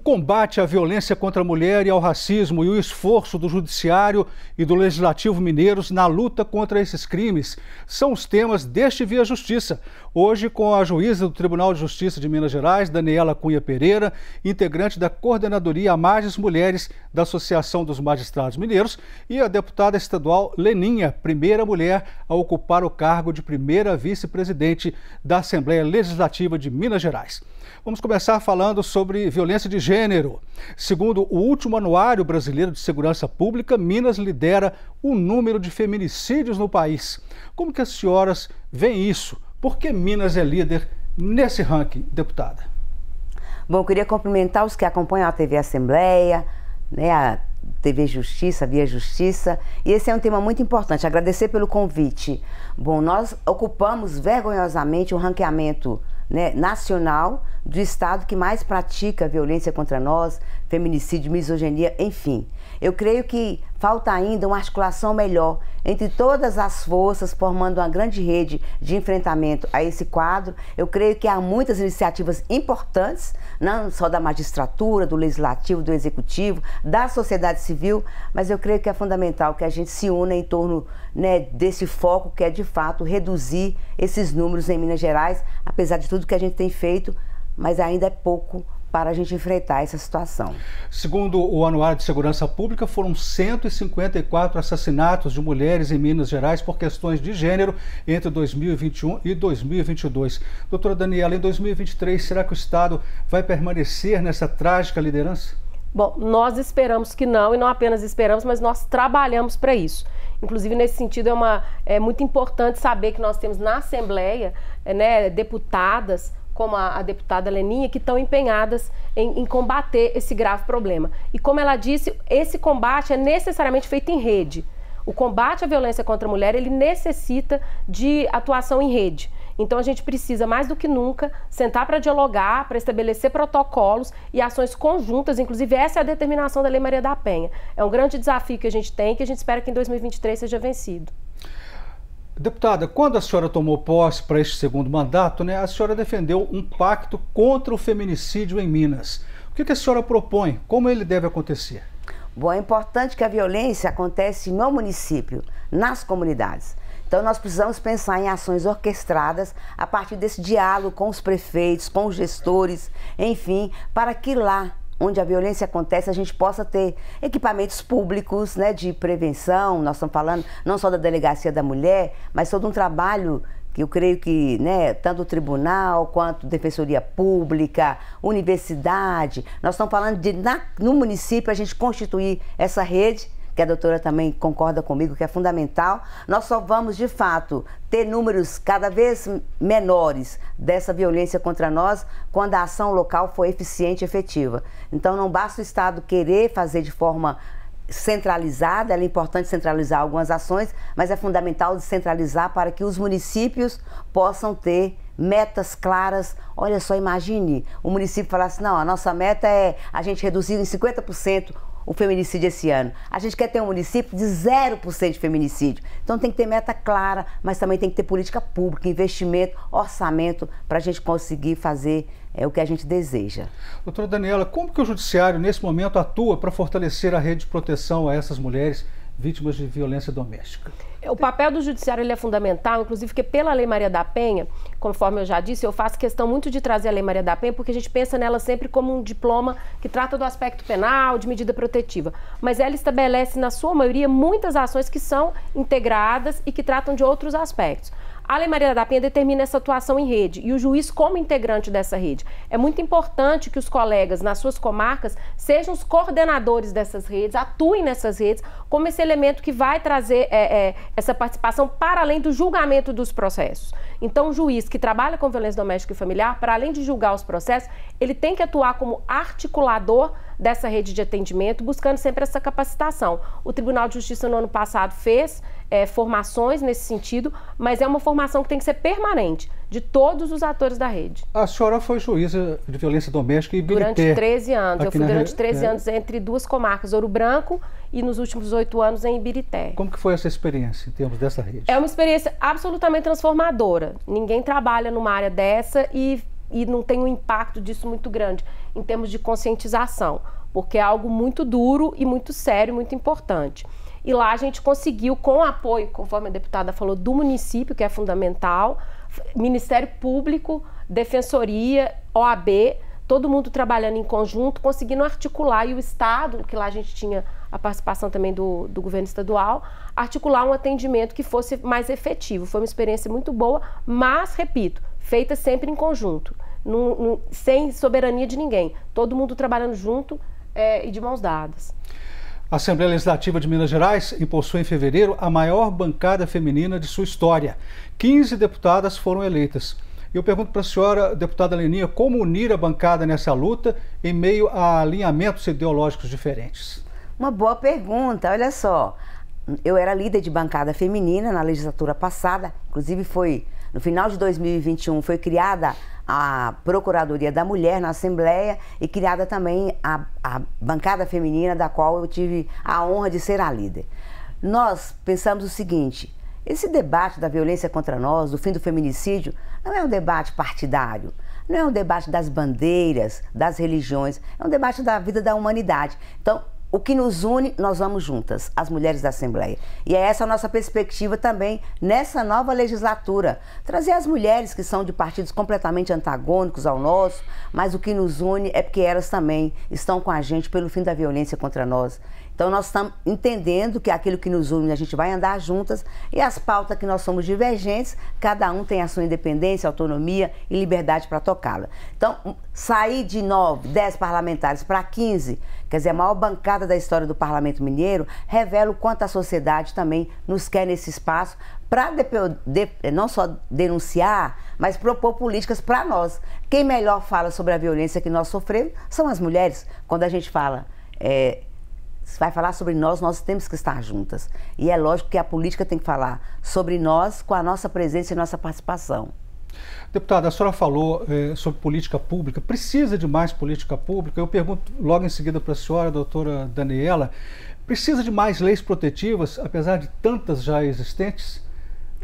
combate à violência contra a mulher e ao racismo e o esforço do Judiciário e do Legislativo mineiros na luta contra esses crimes são os temas deste Via Justiça. Hoje, com a juíza do Tribunal de Justiça de Minas Gerais, Daniela Cunha Pereira, integrante da Coordenadoria Amages Mulheres da Associação dos Magistrados Mineiros, e a deputada estadual Leninha, primeira mulher a ocupar o cargo de primeira vice-presidente da Assembleia Legislativa de Minas Gerais. Vamos começar falando sobre violência de gênero. Segundo o último Anuário Brasileiro de Segurança Pública, Minas lidera o número de feminicídios no país. Como que as senhoras veem isso? Por que Minas é líder nesse ranking, deputada? Bom, eu queria cumprimentar os que acompanham a TV Assembleia, a TV Justiça, Via Justiça, e esse é um tema muito importante. Agradecer pelo convite. Bom, nós ocupamos vergonhosamente o ranqueamento nacional do estado que mais pratica violência contra nós, feminicídio, misoginia, enfim. Eu creio que falta ainda uma articulação melhor entre todas as forças, formando uma grande rede de enfrentamento a esse quadro. Eu creio que há muitas iniciativas importantes, não só da magistratura, do legislativo, do executivo, da sociedade civil, mas eu creio que é fundamental que a gente se una em torno desse foco que é, de fato, reduzir esses números em Minas Gerais, apesar de tudo que a gente tem feito, mas ainda é pouco para a gente enfrentar essa situação. Segundo o Anuário de Segurança Pública, foram 154 assassinatos de mulheres em Minas Gerais por questões de gênero entre 2021 e 2022. Doutora Daniela, em 2023, será que o Estado vai permanecer nessa trágica liderança? Bom, nós esperamos que não, e não apenas esperamos, mas nós trabalhamos para isso. Inclusive, nesse sentido, é muito importante saber que nós temos na Assembleia deputadas, como a deputada Leninha, que estão empenhadas em combater esse grave problema. E como ela disse, esse combate é necessariamente feito em rede. O combate à violência contra a mulher, ele necessita de atuação em rede. Então a gente precisa, mais do que nunca, sentar para dialogar, para estabelecer protocolos e ações conjuntas. Inclusive, essa é a determinação da Lei Maria da Penha. É um grande desafio que a gente tem, que a gente espera que em 2023 seja vencido. Deputada, quando a senhora tomou posse para este segundo mandato, a senhora defendeu um pacto contra o feminicídio em Minas. O que a senhora propõe? Como ele deve acontecer? Bom, é importante que a violência acontece no município, nas comunidades. Então nós precisamos pensar em ações orquestradas a partir desse diálogo com os prefeitos, com os gestores, enfim, para que lá onde a violência acontece, a gente possa ter equipamentos públicos de prevenção. Nós estamos falando não só da Delegacia da Mulher, mas todo um trabalho que eu creio que tanto o tribunal quanto Defensoria Pública, universidade, nós estamos falando de no município a gente constituir essa rede, que a doutora também concorda comigo que é fundamental. Nós só vamos, de fato, ter números cada vez menores dessa violência contra nós quando a ação local for eficiente e efetiva. Então, não basta o Estado querer fazer de forma centralizada, é importante centralizar algumas ações, mas é fundamental descentralizar para que os municípios possam ter metas claras. Olha só, imagine o município falar assim, não, a nossa meta é a gente reduzir em 50% o feminicídio esse ano. A gente quer ter um município de 0% de feminicídio. Então tem que ter meta clara, mas também tem que ter política pública, investimento, orçamento, para a gente conseguir fazer o que a gente deseja. Doutora Daniela, como que o Judiciário, nesse momento, atua para fortalecer a rede de proteção a essas mulheres vítimas de violência doméstica? O papel do Judiciário ele é fundamental, inclusive porque pela Lei Maria da Penha, conforme eu já disse, eu faço questão muito de trazer a Lei Maria da Penha, porque a gente pensa nela sempre como um diploma que trata do aspecto penal, de medida protetiva. Mas ela estabelece, na sua maioria, muitas ações que são integradas e que tratam de outros aspectos. A Lei Maria da Penha determina essa atuação em rede e o juiz como integrante dessa rede. É muito importante que os colegas nas suas comarcas sejam os coordenadores dessas redes, atuem nessas redes como esse elemento que vai trazer essa participação para além do julgamento dos processos. Então, o juiz que trabalha com violência doméstica e familiar, para além de julgar os processos, ele tem que atuar como articulador dessa rede de atendimento, buscando sempre essa capacitação. O Tribunal de Justiça no ano passado fez formações nesse sentido, mas é uma formação que tem que ser permanente, de todos os atores da rede. A senhora foi juíza de violência doméstica em Ibirité. Durante 13 anos. Eu fui durante 13 anos entre duas comarcas, Ouro Branco e nos últimos 8 anos em Ibirité. Como que foi essa experiência em termos dessa rede? É uma experiência absolutamente transformadora. Ninguém trabalha numa área dessa e e não tem um impacto disso muito grande em termos de conscientização, porque é algo muito duro e muito sério, muito importante. E lá a gente conseguiu, com o apoio, conforme a deputada falou, do município, que é fundamental, Ministério Público, Defensoria, OAB, todo mundo trabalhando em conjunto, conseguindo articular, e o Estado, que lá a gente tinha a participação também do governo estadual, articular um atendimento que fosse mais efetivo. Foi uma experiência muito boa, mas, repito, feita sempre em conjunto, sem soberania de ninguém, todo mundo trabalhando junto e de mãos dadas. A Assembleia Legislativa de Minas Gerais impulsou em fevereiro a maior bancada feminina de sua história. 15 deputadas foram eleitas. Eu pergunto para a senhora, deputada Leninha, como unir a bancada nessa luta em meio a alinhamentos ideológicos diferentes? Uma boa pergunta, olha só. Eu era líder de bancada feminina na legislatura passada, inclusive no final de 2021 foi criada a Procuradoria da Mulher na Assembleia e criada também a bancada feminina, da qual eu tive a honra de ser a líder. Nós pensamos o seguinte: esse debate da violência contra nós, do fim do feminicídio, não é um debate partidário, não é um debate das bandeiras, das religiões, é um debate da vida da humanidade. Então, o que nos une, nós vamos juntas, as mulheres da Assembleia. E é essa a nossa perspectiva também nessa nova legislatura. Trazer as mulheres que são de partidos completamente antagônicos ao nosso, mas o que nos une é porque elas também estão com a gente pelo fim da violência contra nós. Então nós estamos entendendo que aquilo que nos une, a gente vai andar juntas, e as pautas que nós somos divergentes, cada um tem a sua independência, autonomia e liberdade para tocá-la. Então, sair de 9, 10 parlamentares para 15, quer dizer, a maior bancada da história do Parlamento Mineiro, revela o quanto a sociedade também nos quer nesse espaço para não só denunciar, mas propor políticas para nós. Quem melhor fala sobre a violência que nós sofremos são as mulheres. Quando a gente fala... se vai falar sobre nós, nós temos que estar juntas. E é lógico que a política tem que falar sobre nós, com a nossa presença e nossa participação. Deputada, a senhora falou sobre política pública. Precisa de mais política pública? Eu pergunto logo em seguida para a senhora, doutora Daniela, precisa de mais leis protetivas, apesar de tantas já existentes?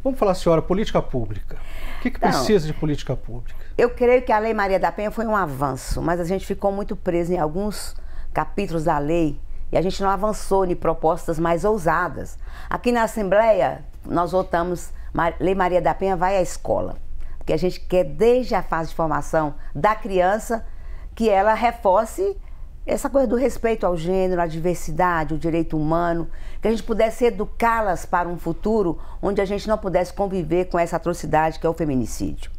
Vamos falar, senhora, política pública. O que precisa de política pública? Eu creio que a Lei Maria da Penha foi um avanço, mas a gente ficou muito preso em alguns capítulos da lei, e a gente não avançou em propostas mais ousadas. Aqui na Assembleia, nós votamos, Lei Maria da Penha vai à escola. Porque a gente quer, desde a fase de formação da criança, que ela reforce essa coisa do respeito ao gênero, à diversidade, o direito humano, que a gente pudesse educá-las para um futuro onde a gente não pudesse conviver com essa atrocidade que é o feminicídio.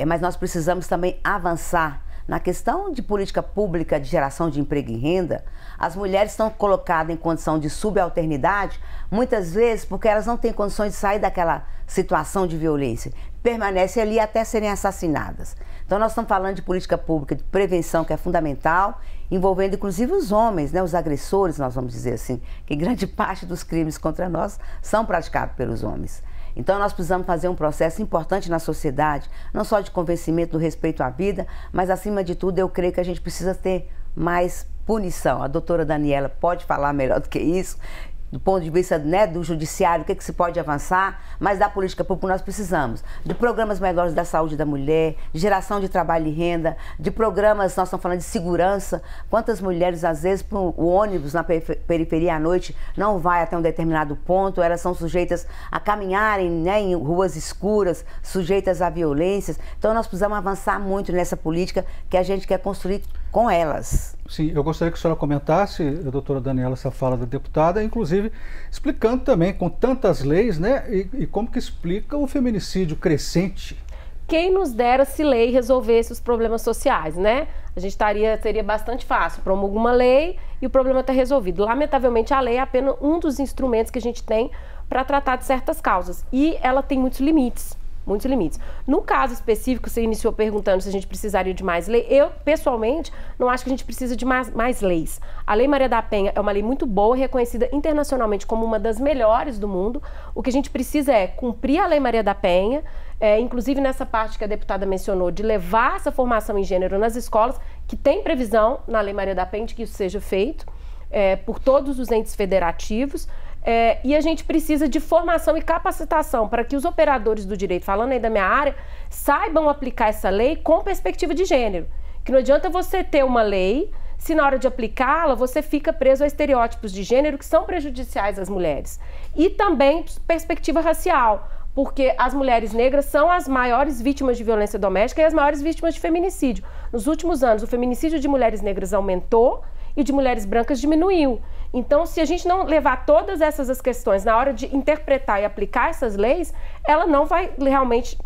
Mas nós precisamos também avançar na questão de política pública de geração de emprego e renda. As mulheres estão colocadas em condição de subalternidade, muitas vezes porque elas não têm condições de sair daquela situação de violência. Permanecem ali até serem assassinadas. Então nós estamos falando de política pública de prevenção, que é fundamental, envolvendo inclusive os homens, né, os agressores, nós vamos dizer assim, que grande parte dos crimes contra nós são praticados pelos homens. Então nós precisamos fazer um processo importante na sociedade, não só de convencimento do respeito à vida, mas acima de tudo eu creio que a gente precisa ter mais punição. A doutora Daniela pode falar melhor do que isso, do ponto de vista, né, do judiciário, o que se pode avançar, mas da política pública nós precisamos de programas melhores da saúde da mulher, de geração de trabalho e renda, de programas, nós estamos falando de segurança. Quantas mulheres, às vezes, o ônibus na periferia à noite não vai até um determinado ponto, elas são sujeitas a caminharem, né, em ruas escuras, sujeitas a violências. Então nós precisamos avançar muito nessa política que a gente quer construir com elas. Sim, eu gostaria que a senhora comentasse, doutora Daniela, essa fala da deputada, inclusive explicando também com tantas leis, né, e como que explica o feminicídio crescente. Quem nos dera se lei resolvesse os problemas sociais, né? A gente seria bastante fácil, promulga uma lei e o problema está resolvido. Lamentavelmente, a lei é apenas um dos instrumentos que a gente tem para tratar de certas causas e ela tem muitos limites. Muitos limites. No caso específico, você iniciou perguntando se a gente precisaria de mais lei. Eu, pessoalmente, não acho que a gente precisa de mais leis. A Lei Maria da Penha é uma lei muito boa, reconhecida internacionalmente como uma das melhores do mundo. O que a gente precisa é cumprir a Lei Maria da Penha, inclusive nessa parte que a deputada mencionou, de levar essa formação em gênero nas escolas, que tem previsão na Lei Maria da Penha de que isso seja feito por todos os entes federativos. E a gente precisa de formação e capacitação para que os operadores do direito, falando aí da minha área, saibam aplicar essa lei com perspectiva de gênero. Que não adianta você ter uma lei se na hora de aplicá-la você fica preso a estereótipos de gênero que são prejudiciais às mulheres. E também perspectiva racial, porque as mulheres negras são as maiores vítimas de violência doméstica e as maiores vítimas de feminicídio. Nos últimos anos, o feminicídio de mulheres negras aumentou e de mulheres brancas diminuiu. Então, se a gente não levar todas essas questões na hora de interpretar e aplicar essas leis, ela não vai realmente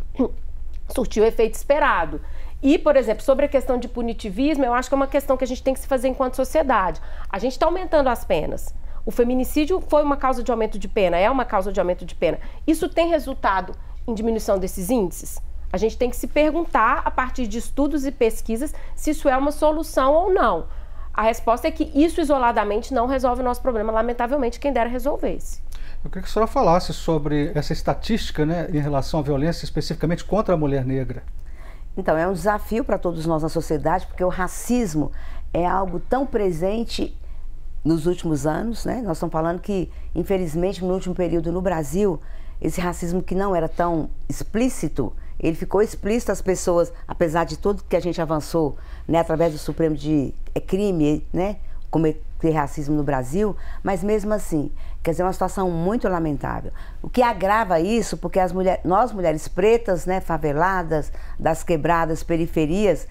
surtir o efeito esperado. E, por exemplo, sobre a questão de punitivismo, eu acho que é uma questão que a gente tem que se fazer enquanto sociedade. A gente está aumentando as penas. O feminicídio foi uma causa de aumento de pena, é uma causa de aumento de pena. Isso tem resultado em diminuição desses índices? A gente tem que se perguntar, a partir de estudos e pesquisas, se isso é uma solução ou não. A resposta é que isso isoladamente não resolve o nosso problema. Lamentavelmente, quem dera resolvesse. Eu queria que a senhora falasse sobre essa estatística, né, em relação à violência, especificamente contra a mulher negra. Então, é um desafio para todos nós na sociedade, porque o racismo é algo tão presente nos últimos anos, né? Nós estamos falando que, infelizmente, no último período no Brasil, esse racismo que não era tão explícito, ele ficou explícito às pessoas, apesar de tudo que a gente avançou, né, através do Supremo de crime, né, cometer racismo no Brasil, mas mesmo assim, quer dizer, é uma situação muito lamentável. O que agrava isso, porque nós mulheres pretas, né, faveladas, das quebradas, periferias,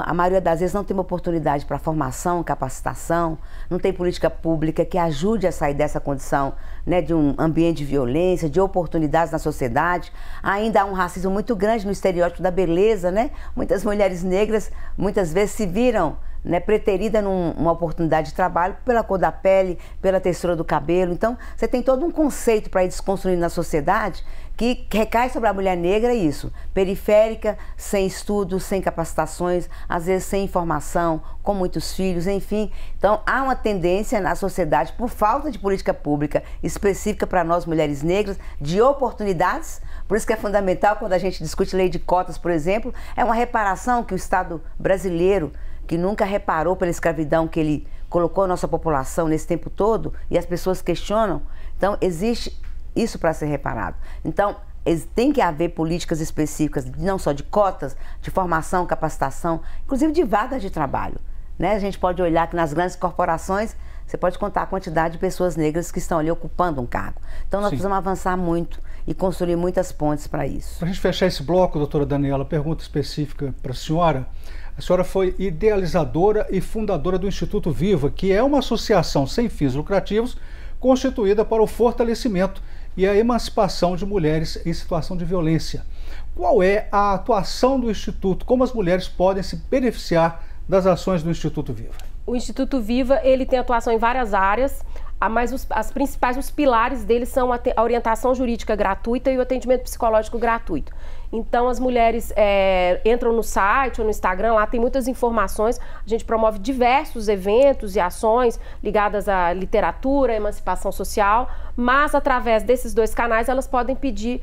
a maioria das vezes não tem uma oportunidade para formação, capacitação, não tem política pública que ajude a sair dessa condição, né, de um ambiente de violência, de oportunidades na sociedade. Ainda há um racismo muito grande no estereótipo da beleza, né? Muitas mulheres negras muitas vezes se viram, né, preterida numa oportunidade de trabalho pela cor da pele, pela textura do cabelo. Então, você tem todo um conceito para ir desconstruindo na sociedade que recai sobre a mulher negra isso, periférica, sem estudos, sem capacitações, às vezes sem informação, com muitos filhos, enfim. Então, há uma tendência na sociedade, por falta de política pública específica para nós mulheres negras, de oportunidades. Por isso que é fundamental, quando a gente discute lei de cotas, por exemplo, é uma reparação que o Estado brasileiro, que nunca reparou pela escravidão que ele colocou a nossa população nesse tempo todo, e as pessoas questionam. Então, existe isso para ser reparado. Então, tem que haver políticas específicas, não só de cotas, de formação, capacitação, inclusive de vagas de trabalho, né? A gente pode olhar que nas grandes corporações, você pode contar a quantidade de pessoas negras que estão ali ocupando um cargo. Então, nós precisamos avançar muito e construir muitas pontes para isso. Para a gente fechar esse bloco, doutora Daniela, pergunta específica para a senhora. A senhora foi idealizadora e fundadora do Instituto Viva, que é uma associação sem fins lucrativos constituída para o fortalecimento e a emancipação de mulheres em situação de violência. Qual é a atuação do Instituto? Como as mulheres podem se beneficiar das ações do Instituto Viva? O Instituto Viva, ele tem atuação em várias áreas, mas os pilares dele são a orientação jurídica gratuita e o atendimento psicológico gratuito. Então, as mulheres entram no site ou no Instagram, lá tem muitas informações. A gente promove diversos eventos e ações ligadas à literatura, à emancipação social, mas através desses dois canais elas podem pedir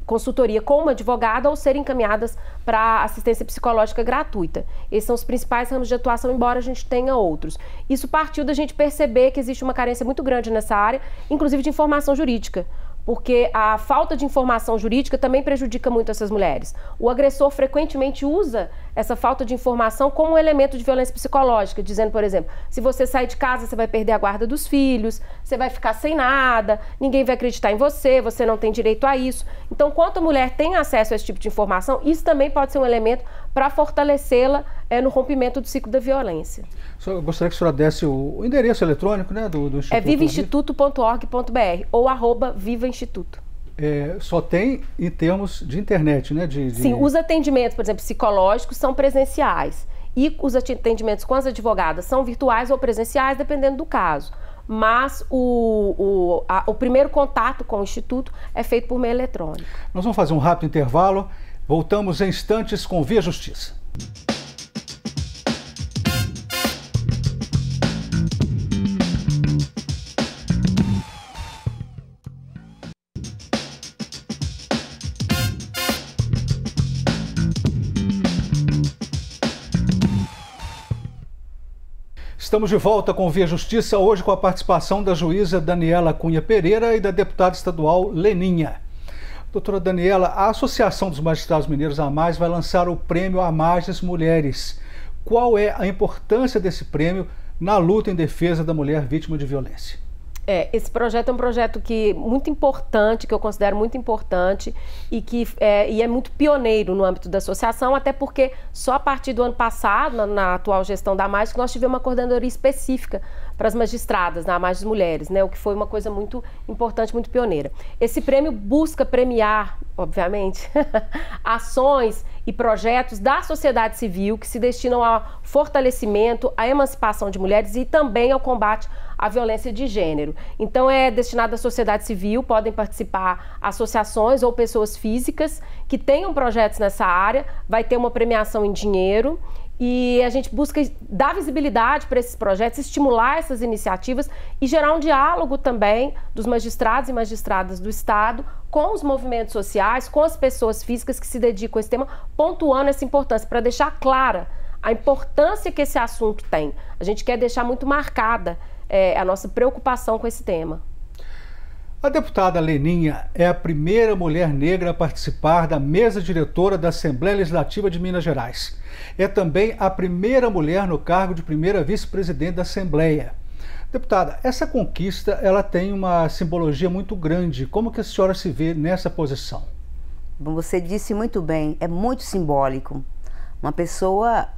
consultoria com uma advogada ou serem encaminhadas para assistência psicológica gratuita. Esses são os principais ramos de atuação, embora a gente tenha outros. Isso partiu da gente perceber que existe uma carência muito grande nessa área, inclusive de informação jurídica, porque a falta de informação jurídica também prejudica muito essas mulheres. O agressor frequentemente usa essa falta de informação como um elemento de violência psicológica, dizendo, por exemplo, se você sair de casa, você vai perder a guarda dos filhos, você vai ficar sem nada, ninguém vai acreditar em você, você não tem direito a isso. Então, quando a mulher tem acesso a esse tipo de informação, isso também pode ser um elemento para fortalecê-la no rompimento do ciclo da violência. Eu gostaria que a senhora desse o endereço eletrônico, né, do Instituto. É vivainstituto.org.br ou @vivainstituto. Só tem em termos de internet, né? Sim, os atendimentos, por exemplo, psicológicos são presenciais e os atendimentos com as advogadas são virtuais ou presenciais, dependendo do caso. Mas o primeiro contato com o Instituto é feito por meio eletrônico. Nós vamos fazer um rápido intervalo. Voltamos em instantes com Via Justiça. Estamos de volta com Via Justiça, hoje com a participação da juíza Daniela Cunha Pereira e da deputada estadual Leninha. Doutora Daniela, a Associação dos Magistrados Mineiros AMAGES vai lançar o prêmio AMAGES Mulheres. Qual é a importância desse prêmio na luta em defesa da mulher vítima de violência? Esse projeto é um projeto muito importante, que eu considero muito importante e é muito pioneiro no âmbito da associação, até porque só a partir do ano passado, na atual gestão da AMAGES, que nós tivemos uma coordenadoria específica para as magistradas, na AMAGES Mulheres, né, o que foi uma coisa muito importante, muito pioneira. Esse prêmio busca premiar, obviamente, ações e projetos da sociedade civil que se destinam ao fortalecimento, à emancipação de mulheres e também ao combate à violência de gênero. Então é destinado à sociedade civil, podem participar associações ou pessoas físicas que tenham projetos nessa área, vai ter uma premiação em dinheiro e a gente busca dar visibilidade para esses projetos, estimular essas iniciativas e gerar um diálogo também dos magistrados e magistradas do Estado com os movimentos sociais, com as pessoas físicas que se dedicam a esse tema, pontuando essa importância, para deixar clara a importância que esse assunto tem. A gente quer deixar muito marcada a nossa preocupação com esse tema. A deputada Leninha é a primeira mulher negra a participar da mesa diretora da Assembleia Legislativa de Minas Gerais. É também a primeira mulher no cargo de primeira vice-presidente da Assembleia. Deputada, essa conquista ela tem uma simbologia muito grande. Como que a senhora se vê nessa posição? Bom, você disse muito bem, é muito simbólico. Uma pessoa,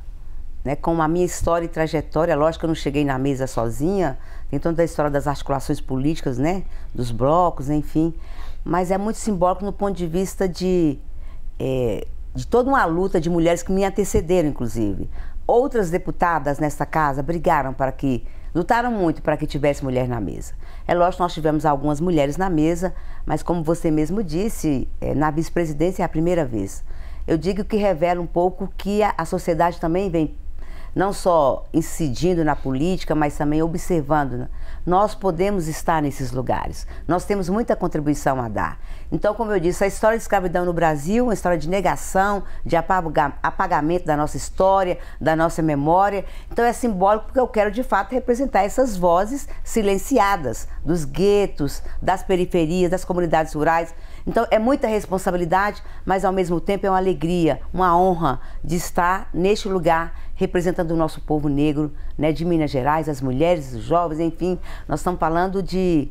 né, com a minha história e trajetória, lógico que eu não cheguei na mesa sozinha, tem toda a história das articulações políticas, né, dos blocos, enfim, mas é muito simbólico no ponto de vista de toda uma luta de mulheres que me antecederam, inclusive. Outras deputadas nessa casa lutaram muito para que tivesse mulher na mesa. É lógico que nós tivemos algumas mulheres na mesa, mas como você mesmo disse, na vice-presidência é a primeira vez. Eu digo que revela um pouco que a sociedade também vem não só incidindo na política, mas também observando. Nós podemos estar nesses lugares, nós temos muita contribuição a dar. Então, como eu disse, a história de escravidão no Brasil, uma história de negação, de apagamento da nossa história, da nossa memória. Então é simbólico porque eu quero de fato representar essas vozes silenciadas, dos guetos, das periferias, das comunidades rurais. Então é muita responsabilidade, mas ao mesmo tempo é uma alegria, uma honra de estar neste lugar representando o nosso povo negro, né, de Minas Gerais, as mulheres, os jovens, enfim. Nós estamos falando de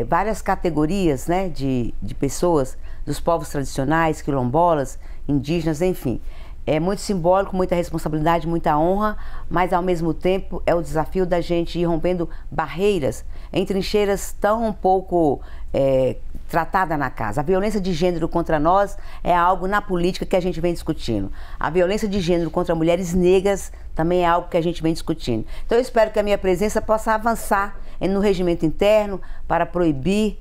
várias categorias, né, de pessoas, dos povos tradicionais, quilombolas, indígenas, enfim. É muito simbólico, muita responsabilidade, muita honra, mas ao mesmo tempo é o desafio da gente ir rompendo barreiras em trincheiras tão pouco tratada na casa. A violência de gênero contra nós é algo na política que a gente vem discutindo. A violência de gênero contra mulheres negras também é algo que a gente vem discutindo. Então eu espero que a minha presença possa avançar no regimento interno para proibir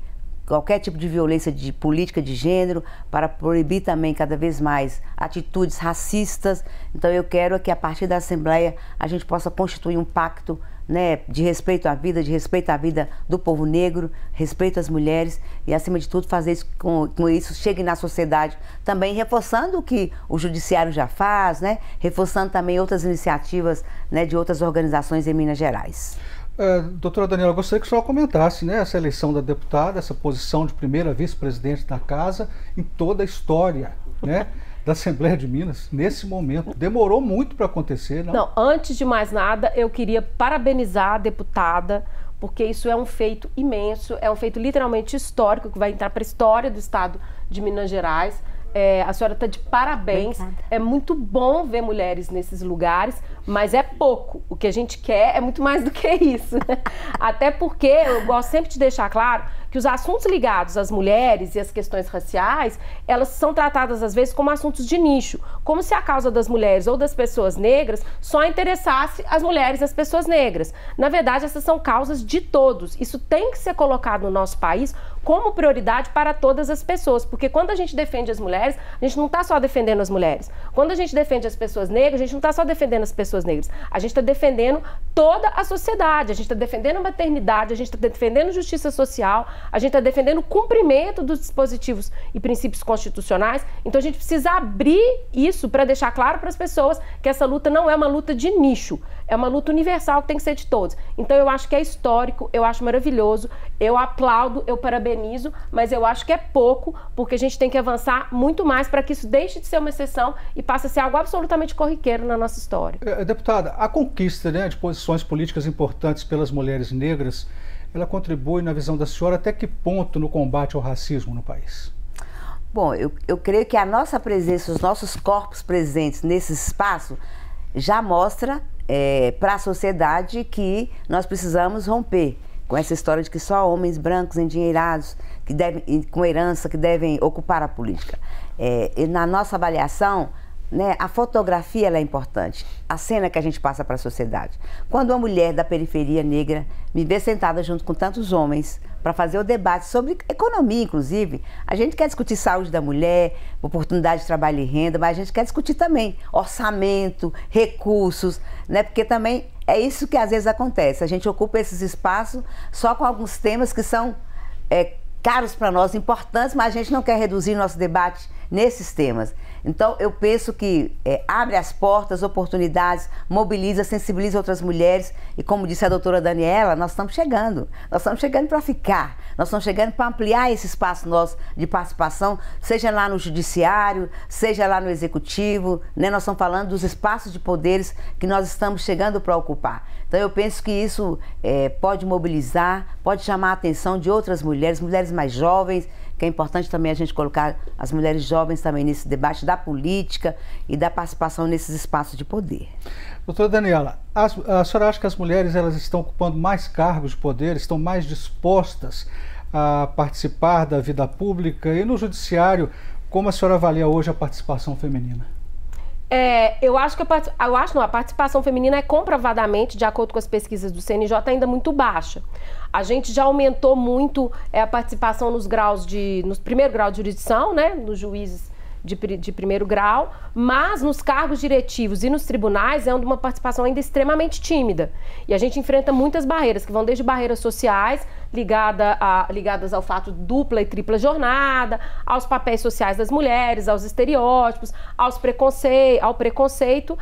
qualquer tipo de violência de política de gênero, para proibir também cada vez mais atitudes racistas. Então eu quero que a partir da Assembleia a gente possa constituir um pacto, né, de respeito à vida, de respeito à vida do povo negro, respeito às mulheres e, acima de tudo, fazer isso com isso chegue na sociedade, também reforçando o que o Judiciário já faz, né, reforçando também outras iniciativas, né, de outras organizações em Minas Gerais. Doutora Daniela, eu gostaria que a senhora comentasse, né, essa eleição da deputada, essa posição de primeira vice-presidente da casa em toda a história, né, da Assembleia de Minas, nesse momento. Demorou muito para acontecer, não? Não, antes de mais nada, eu queria parabenizar a deputada, porque isso é um feito imenso, é um feito literalmente histórico, que vai entrar para a história do Estado de Minas Gerais. A senhora está de parabéns. Obrigada. É muito bom ver mulheres nesses lugares, mas é pouco. O que a gente quer é muito mais do que isso. Até porque eu gosto sempre de deixar claro que os assuntos ligados às mulheres e às questões raciais, elas são tratadas às vezes como assuntos de nicho, como se a causa das mulheres ou das pessoas negras só interessasse as mulheres e as pessoas negras. Na verdade, essas são causas de todos. Isso tem que ser colocado no nosso país como prioridade para todas as pessoas, porque quando a gente defende as mulheres, a gente não está só defendendo as mulheres. Quando a gente defende as pessoas negras, a gente não está só defendendo as pessoas pessoas negras. A gente está defendendo toda a sociedade, a gente está defendendo a maternidade, a gente está defendendo justiça social, a gente está defendendo o cumprimento dos dispositivos e princípios constitucionais. Então a gente precisa abrir isso para deixar claro para as pessoas que essa luta não é uma luta de nicho, é uma luta universal que tem que ser de todos. Então eu acho que é histórico, eu acho maravilhoso, eu aplaudo, eu parabenizo, mas eu acho que é pouco, porque a gente tem que avançar muito mais para que isso deixe de ser uma exceção e passe a ser algo absolutamente corriqueiro na nossa história. Deputada, a conquista, né, de posições políticas importantes pelas mulheres negras, ela contribui, na visão da senhora, até que ponto no combate ao racismo no país? Bom, eu creio que a nossa presença, os nossos corpos presentes nesse espaço já mostra para a sociedade que nós precisamos romper com essa história de que só homens brancos endinheirados que devem, com herança, que devem ocupar a política. E na nossa avaliação, né, a fotografia ela é importante, a cena que a gente passa para a sociedade. Quando uma mulher da periferia negra me vê sentada junto com tantos homens para fazer o debate sobre economia, inclusive, a gente quer discutir saúde da mulher, oportunidade de trabalho e renda, mas a gente quer discutir também orçamento, recursos, né, porque também é isso que às vezes acontece, a gente ocupa esses espaços só com alguns temas que são caros para nós, importantes, mas a gente não quer reduzir nosso debate nesses temas. Então, eu penso que abre as portas, oportunidades, mobiliza, sensibiliza outras mulheres e, como disse a doutora Daniela, nós estamos chegando para ficar, nós estamos chegando para ampliar esse espaço nosso de participação, seja lá no judiciário, seja lá no executivo, né? Nós estamos falando dos espaços de poderes que nós estamos chegando para ocupar. Então, eu penso que isso pode mobilizar, pode chamar a atenção de outras mulheres, mulheres mais jovens, que é importante também a gente colocar as mulheres jovens também nesse debate da política e da participação nesses espaços de poder. Doutora Daniela, a senhora acha que as mulheres elas estão ocupando mais cargos de poder, estão mais dispostas a participar da vida pública e no judiciário, como a senhora avalia hoje a participação feminina? Eu acho que a participação feminina é comprovadamente, de acordo com as pesquisas do CNJ, ainda muito baixa. A gente já aumentou muito a participação nos primeiro grau de jurisdição, né, nos juízes de primeiro grau, mas nos cargos diretivos e nos tribunais é uma participação ainda extremamente tímida. E a gente enfrenta muitas barreiras, que vão desde barreiras sociais, ligadas ao fato de dupla e tripla jornada, aos papéis sociais das mulheres, aos estereótipos, ao preconceito,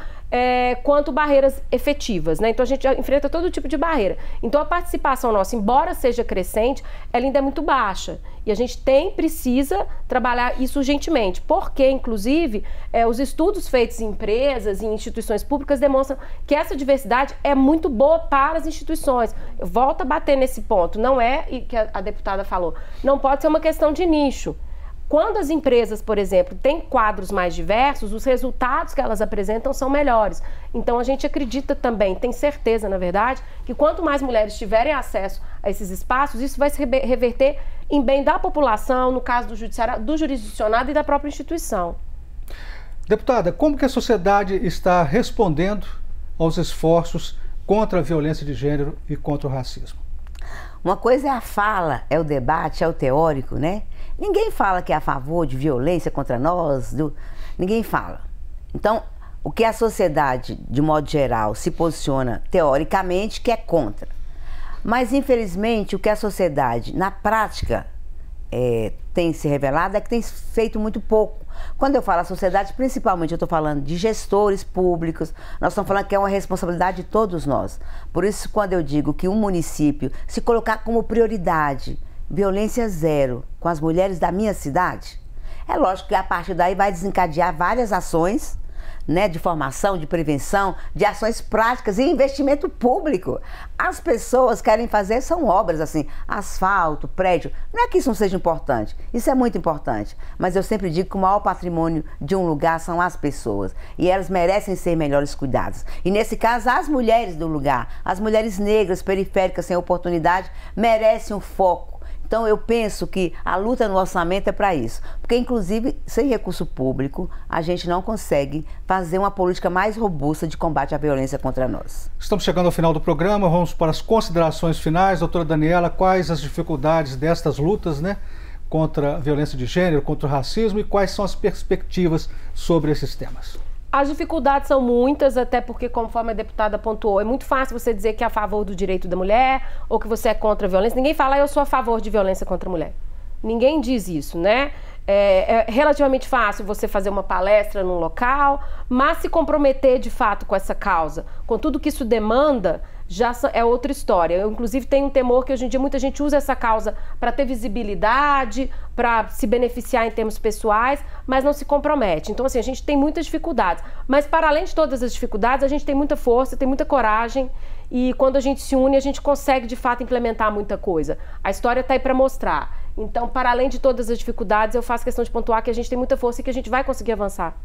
quanto barreiras efetivas, né? Então a gente enfrenta todo tipo de barreira. Então a participação nossa, embora seja crescente, ela ainda é muito baixa. E a gente precisa trabalhar isso urgentemente, porque, inclusive, os estudos feitos em empresas e em instituições públicas demonstram que essa diversidade é muito boa para as instituições. Eu volto a bater nesse ponto, não é, e que a deputada falou, não pode ser uma questão de nicho. Quando as empresas, por exemplo, têm quadros mais diversos, os resultados que elas apresentam são melhores. Então a gente acredita também, tem certeza, na verdade, que quanto mais mulheres tiverem acesso a esses espaços, isso vai se reverter em bem da população, no caso do judiciário, do jurisdicionado e da própria instituição. Deputada, como que a sociedade está respondendo aos esforços contra a violência de gênero e contra o racismo? Uma coisa é a fala, é o debate, é o teórico, né? Ninguém fala que é a favor de violência contra nós, ninguém fala. Então, o que a sociedade, de modo geral, se posiciona teoricamente, que é contra. Mas, infelizmente, o que a sociedade, na prática, tem se revelado é que tem feito muito pouco. Quando eu falo a sociedade, principalmente eu estou falando de gestores públicos, nós estamos falando que é uma responsabilidade de todos nós. Por isso, quando eu digo que um município se colocar como prioridade violência zero com as mulheres da minha cidade, é lógico que a partir daí vai desencadear várias ações, né, de formação, de prevenção, de ações práticas e investimento público. As pessoas querem fazer, são obras assim, asfalto, prédio. Não é que isso não seja importante, isso é muito importante, mas eu sempre digo que o maior patrimônio de um lugar são as pessoas e elas merecem ser melhores cuidadas. E nesse caso, as mulheres do lugar, as mulheres negras, periféricas, sem oportunidade, merecem um foco. Então eu penso que a luta no orçamento é para isso, porque inclusive sem recurso público a gente não consegue fazer uma política mais robusta de combate à violência contra nós. Estamos chegando ao final do programa, vamos para as considerações finais. Doutora Daniela, quais as dificuldades destas lutas, né, contra a violência de gênero, contra o racismo e quais são as perspectivas sobre esses temas? As dificuldades são muitas, até porque, conforme a deputada pontuou, é muito fácil você dizer que é a favor do direito da mulher ou que você é contra a violência. Ninguém fala, eu sou a favor de violência contra a mulher. Ninguém diz isso, né? É relativamente fácil você fazer uma palestra num local, mas se comprometer de fato com essa causa, com tudo que isso demanda, já é outra história. Eu, inclusive, tenho um temor que hoje em dia muita gente usa essa causa para ter visibilidade, para se beneficiar em termos pessoais, mas não se compromete. Então, assim, a gente tem muitas dificuldades. Mas, para além de todas as dificuldades, a gente tem muita força, tem muita coragem e quando a gente se une, a gente consegue, de fato, implementar muita coisa. A história está aí para mostrar. Então, para além de todas as dificuldades, eu faço questão de pontuar que a gente tem muita força e que a gente vai conseguir avançar.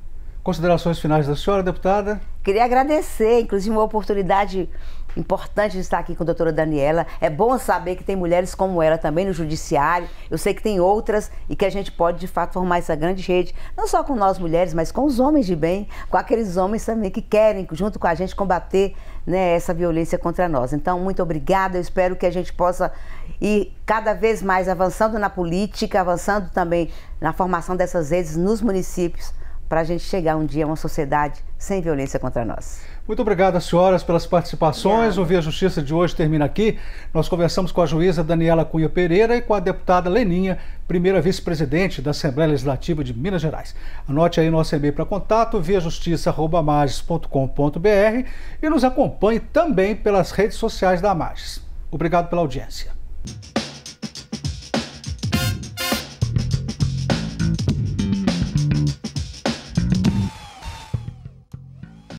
Considerações finais da senhora, deputada? Queria agradecer, inclusive, uma oportunidade importante de estar aqui com a doutora Daniela. É bom saber que tem mulheres como ela também no judiciário. Eu sei que tem outras e que a gente pode, de fato, formar essa grande rede, não só com nós mulheres, mas com os homens de bem, com aqueles homens também que querem, junto com a gente, combater, né, essa violência contra nós. Então, muito obrigada. Eu espero que a gente possa ir cada vez mais avançando na política, avançando também na formação dessas redes nos municípios, para a gente chegar um dia a uma sociedade sem violência contra nós. Muito obrigado, senhoras, pelas participações. Obrigada. O Via Justiça de hoje termina aqui. Nós conversamos com a juíza Daniela Cunha Pereira e com a deputada Leninha, primeira vice-presidente da Assembleia Legislativa de Minas Gerais. Anote aí nosso e-mail para contato, viajustiça@amages.com.br e nos acompanhe também pelas redes sociais da Amages. Obrigado pela audiência.